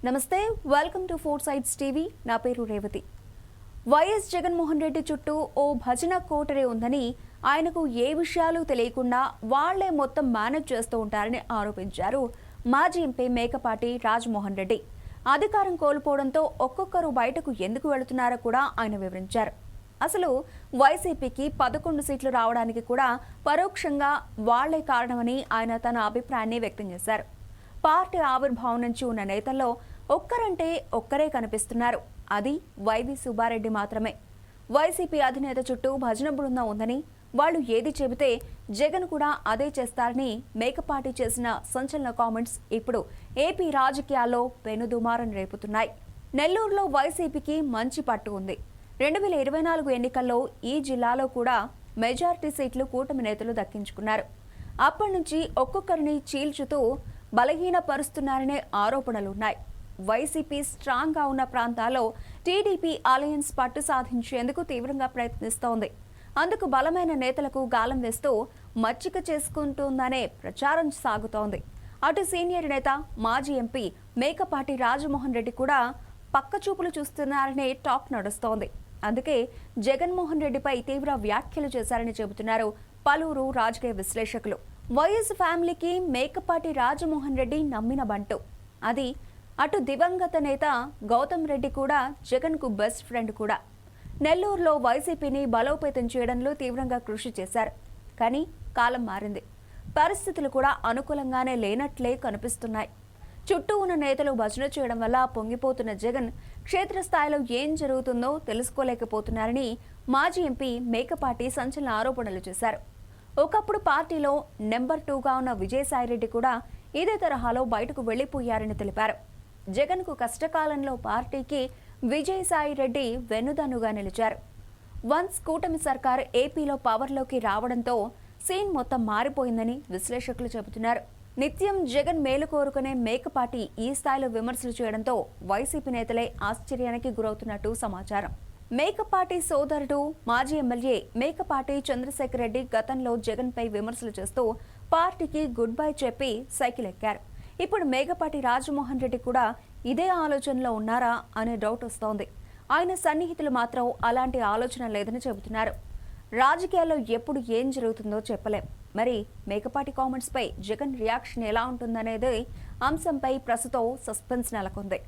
నమస్తే, welcome to four sides TV. నా పేరు రేవతి. వైఎస్ జగన్మోహన్ రెడ్డి చుట్టూ ఓ భజన కోటరే ఉందని, ఆయనకు ఏ విషయాలు తెలియకుండా వాళ్లే మొత్తం మేనేజ్ చేస్తూ ఉంటారని ఆరోపించారు మాజీ ఎంపీ మేకపాటి రాజమోహన్ రెడ్డి. అధికారం కోల్పోవడంతో ఒక్కొక్కరు బయటకు ఎందుకు వెళుతున్నారో కూడా ఆయన వివరించారు. అసలు వైసీపీకి 11 సీట్లు రావడానికి కూడా పరోక్షంగా వాళ్లే కారణమని ఆయన తన అభిప్రాయాన్ని వ్యక్తం చేశారు. పార్టీ ఆవిర్భావం నుంచి ఉన్న నేతల్లో ఒక్కరంటే ఒక్కరే కనిపిస్తున్నారు. అది వైవి సుబ్బారెడ్డి మాత్రమే. వైసీపీ అధినేత చుట్టూ భజన బృందం ఉందని, వాళ్లు ఏది చెబితే జగన్ కూడా అదే చేస్తారని మేకపాటి చేసిన సంచలన కామెంట్స్ ఇప్పుడు ఏపీ రాజకీయాల్లో పెనుదుమారం రేపుతున్నాయి. నెల్లూరులో వైసీపీకి మంచి పట్టు ఉంది. 2024 ఎన్నికల్లో ఈ జిల్లాలో కూడా మెజారిటీ సీట్లు కూటమి నేతలు దక్కించుకున్నారు. అప్పటి నుంచి ఒక్కొక్కరిని చీల్చుతూ బలహీనపరుస్తున్నారనే ఆరోపణలున్నాయి. వైసీపీ స్ట్రాంగ్ గా ఉన్న ప్రాంతాల్లో టీడీపీ అలయన్స్ పట్టు సాధించేందుకు తీవ్రంగా ప్రయత్నిస్తోంది. అందుకు బలమైన నేతలకు గాలం వేస్తూ మచ్చిక చేసుకుంటుందనే ప్రచారం సాగుతోంది. అటు సీనియర్ నేత మాజీ ఎంపీ మేకపాటి రాజమోహన్ రెడ్డి కూడా పక్కచూపులు చూస్తున్నారనే టాక్ నడుస్తోంది. అందుకే జగన్మోహన్ రెడ్డిపై తీవ్ర వ్యాఖ్యలు చేశారని చెబుతున్నారు పలువురు రాజకీయ విశ్లేషకులు. వైఎస్ ఫ్యామిలీకి మేకపాటి రాజమోహన్ రెడ్డి నమ్మిన బంటు. అది అటు దివంగత నేత గౌతమ్ రెడ్డి కూడా జగన్ కు బెస్ట్ ఫ్రెండ్ కూడా. నెల్లూరులో వైసీపీని బలోపేతం చేయడంలో తీవ్రంగా కృషి చేశారు. కానీ కాలం మారింది. పరిస్థితులు కూడా అనుకూలంగానే లేనట్లే కనిపిస్తున్నాయి. చుట్టూ ఉన్న నేతలు భజన చేయడం వల్ల పొంగిపోతున్న జగన్ క్షేత్రస్థాయిలో ఏం జరుగుతుందో తెలుసుకోలేకపోతున్నారని మాజీ ఎంపీ మేకపాటి సంచలన ఆరోపణలు చేశారు. ఒకప్పుడు పార్టీలో నెంబర్ 2గా ఉన్న విజయసాయిరెడ్డి కూడా ఇదే తరహాలో బయటకు వెళ్లిపోయారని తెలిపారు. జగన్ కు కష్టకాలంలో పార్టీకి విజయసాయిరెడ్డి వెన్నుదన్నుగా నిలిచారు. వన్స్ కూటమి సర్కార్ ఏపీలో పవర్లోకి రావడంతో సీన్ మొత్తం మారిపోయిందని విశ్లేషకులు చెబుతున్నారు. నిత్యం జగన్ మేలు కోరుకునే మేకపాటి ఈ స్థాయిలో విమర్శలు చేయడంతో వైసీపీ నేతలే ఆశ్చర్యానికి గురవుతున్నట్టు సమాచారం. మేకపాటి సోదరుడు మాజీ ఎమ్మెల్యే మేకపాటి చంద్రశేఖర్ రెడ్డి గతంలో జగన్ పై విమర్శలు చేస్తూ పార్టీకి గుడ్ బై చెప్పి సైకిల్ ఎక్కారు. ఇప్పుడు మేకపాటి రాజమోహన్ రెడ్డి కూడా ఇదే ఆలోచనలో ఉన్నారా అనే డౌట్ వస్తోంది. ఆయన సన్నిహితులు మాత్రం అలాంటి ఆలోచన లేదని చెబుతున్నారు. రాజకీయాల్లో ఎప్పుడు ఏం జరుగుతుందో చెప్పలేం. మరి మేకపాటి కామెంట్స్ పై జగన్ రియాక్షన్ ఎలా ఉంటుందనేది అంశంపై ప్రస్తుతం సస్పెన్స్ నెలకొంది.